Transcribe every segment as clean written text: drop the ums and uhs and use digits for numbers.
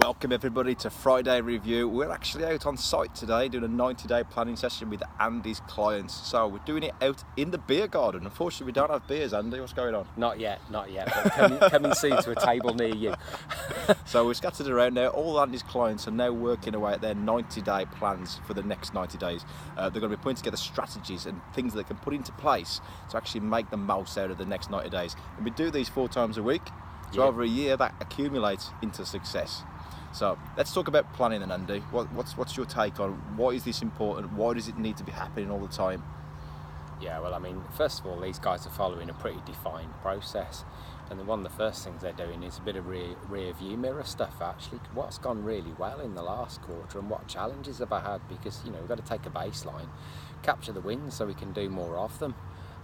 Welcome everybody to Friday Review. We're actually out on site today doing a 90-day planning session with Andy's clients. So we're doing it out in the beer garden. Unfortunately, we don't have beers, Andy. What's going on? Not yet. But coming soon to a table near you. So we're scattered around now. All Andy's clients are now working away at their 90-day plans for the next 90 days. They're going to be putting together strategies and things that they can put into place to actually make the most out of the next 90 days. And we do these 4 times a week. So over a year, that accumulates into success. So let's talk about planning then, Andy. What's your take on why is this important? Why does it need to be happening all the time? Yeah, well, I mean, first of all, these guys are following a pretty defined process. And one of the first things they're doing is a bit of rear view mirror stuff, actually. What's gone really well in the last quarter and what challenges have I had? Because, we've got to take a baseline, capture the wins so we can do more of them.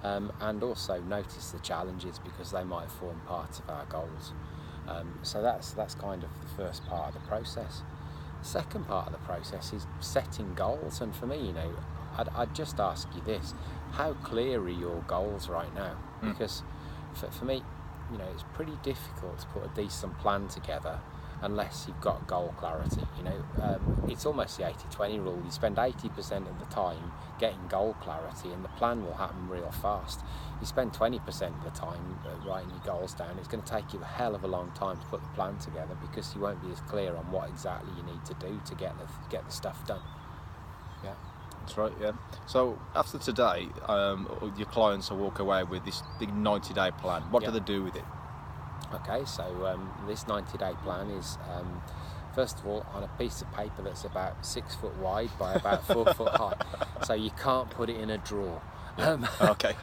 And also notice the challenges because they might form part of our goals. So that's kind of the first part of the process. The second part of the process is setting goals, and for me, I'd just ask you this: how clear are your goals right now? Because for me, it's pretty difficult to put a decent plan together unless you've got goal clarity. It's almost the 80-20 rule. You spend 80% of the time getting goal clarity and the plan will happen real fast. You spend 20% of the time writing your goals down, it's going to take you a hell of a long time to put the plan together because you won't be as clear on what exactly you need to do to get the stuff done. Yeah, that's right, yeah. So after today, your clients will walk away with this big 90-day plan. What do they do with it? Okay, so this 90-day plan is, first of all, on a piece of paper that's about 6 foot wide by about 4 foot high. So you can't put it in a drawer. Okay.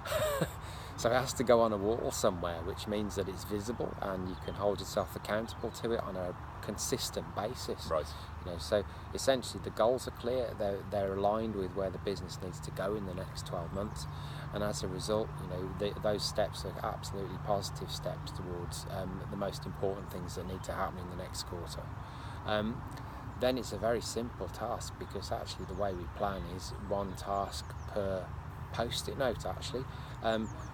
So it has to go on a wall somewhere, which means that it's visible and you can hold yourself accountable to it on a consistent basis. Right. So essentially the goals are clear, they're aligned with where the business needs to go in the next 12 months. And as a result, those steps are absolutely positive steps towards the most important things that need to happen in the next quarter. Then it's a very simple task because actually the way we plan is one task per post-it note actually,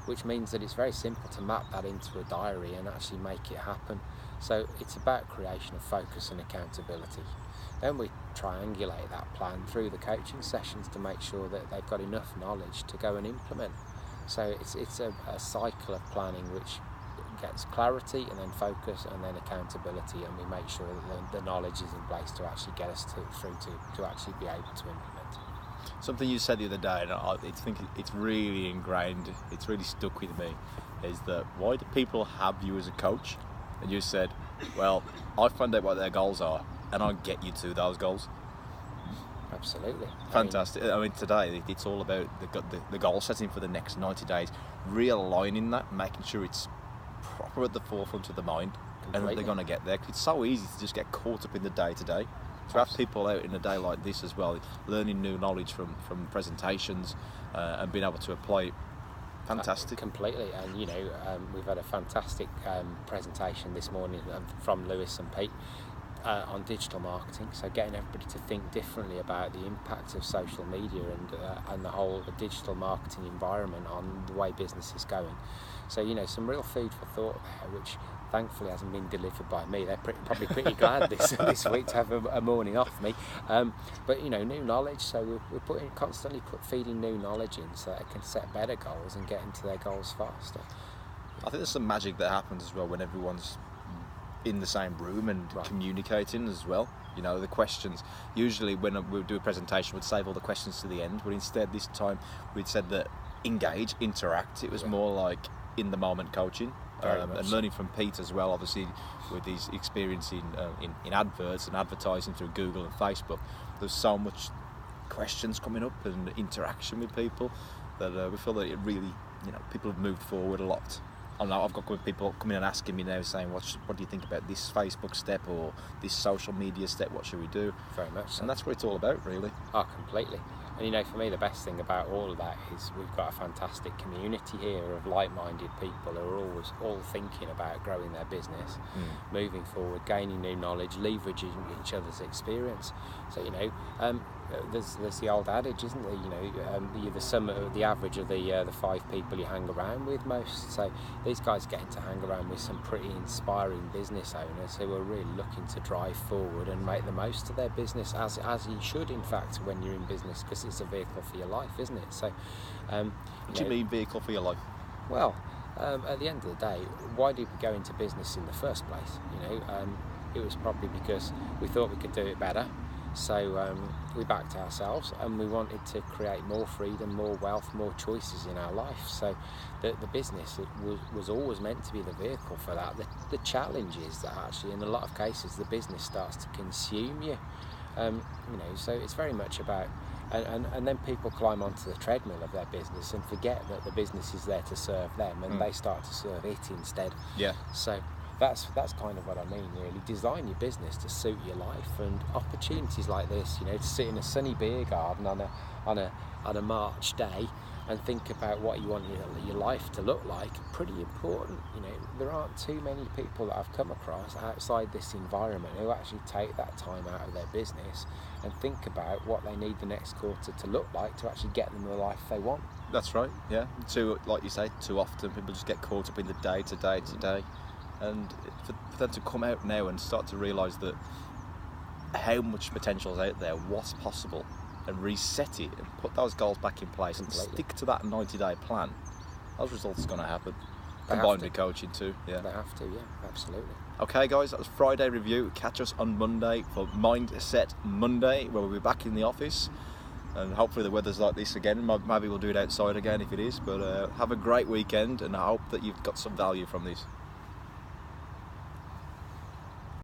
which means that it's very simple to map that into a diary and actually make it happen. So it's about creation of focus and accountability. Then we triangulate that plan through the coaching sessions to make sure that they've got enough knowledge to go and implement. So it's a cycle of planning which gets clarity and then focus and then accountability, and we make sure that the knowledge is in place to actually get us through to actually be able to implement. Something you said the other day, and I think it's really ingrained, it's really stuck with me, is that why do people have you as a coach? And you said, well, I find out what their goals are and I get you to those goals. Absolutely. Fantastic. I mean, today it's all about the goal setting for the next 90 days, realigning that, making sure it's proper at the forefront of the mind. Completely. And that they're going to get there. 'Cause it's so easy to just get caught up in the day-to-day. To have people out in a day like this as well, learning new knowledge from presentations and being able to apply it. Fantastic. Completely. And we've had a fantastic presentation this morning from Lewis and Pete on digital marketing, so getting everybody to think differently about the impact of social media and the whole digital marketing environment on the way business is going. So some real food for thought there, which thankfully hasn't been delivered by me. They're probably pretty glad this week to have a morning off me. But new knowledge. So we're constantly feeding new knowledge in so that they can set better goals and get into their goals faster. I think there's some magic that happens as well when everyone's in the same room and communicating as well. The questions, usually when we do a presentation, we'd save all the questions to the end, but instead this time we'd said that engage, interact. It was more like in the moment coaching. And learning from Pete as well, obviously with his experience in adverts and advertising through Google and Facebook. There's so much questions coming up and interaction with people that we feel that it really, people have moved forward a lot. I know I've got people coming and asking me now saying, what do you think about this Facebook step or this social media step? What should we do? Very much so. And that's what it's all about, really. Oh, completely. And for me, the best thing about all of that is we've got a fantastic community here of like-minded people who are always all thinking about growing their business, moving forward, gaining new knowledge, leveraging each other's experience. So, there's the old adage, isn't there? You know, you're the sum of the average of the 5 people you hang around with most. So these guys getting to hang around with some pretty inspiring business owners who are really looking to drive forward and make the most of their business, as you should, in fact, when you're in business, because it's a vehicle for your life, isn't it? So, what do you mean vehicle for your life? Well, at the end of the day, why did we go into business in the first place? You know, it was probably because we thought we could do it better. So we backed ourselves, and we wanted to create more freedom, more wealth, more choices in our life. So the business was always meant to be the vehicle for that. The challenge is that actually in a lot of cases the business starts to consume you. You know, so it's very much about, and then people climb onto the treadmill of their business and forget that the business is there to serve them, and they start to serve it instead. Yeah. So that's kind of what I mean, really. Design your business to suit your life, and opportunities like this, you know, to sit in a sunny beer garden on a March day and think about what you want your life to look like, pretty important. You know, there aren't too many people that I've come across outside this environment who actually take that time out of their business and think about what they need the next quarter to look like to actually get them the life they want. That's right, yeah. Like you say, too often people just get caught up in the day to day. And for them to come out now and start to realise that how much potential is out there, what's possible, and reset it and put those goals back in place and stick to that 90-day plan, those results are going to happen. Combined with coaching too, yeah. They have to, yeah, absolutely. Okay guys, that was Friday review. Catch us on Monday for Mindset Monday, where we'll be back in the office, and hopefully the weather's like this again. Maybe we'll do it outside again if it is, but have a great weekend, and I hope that you've got some value from this.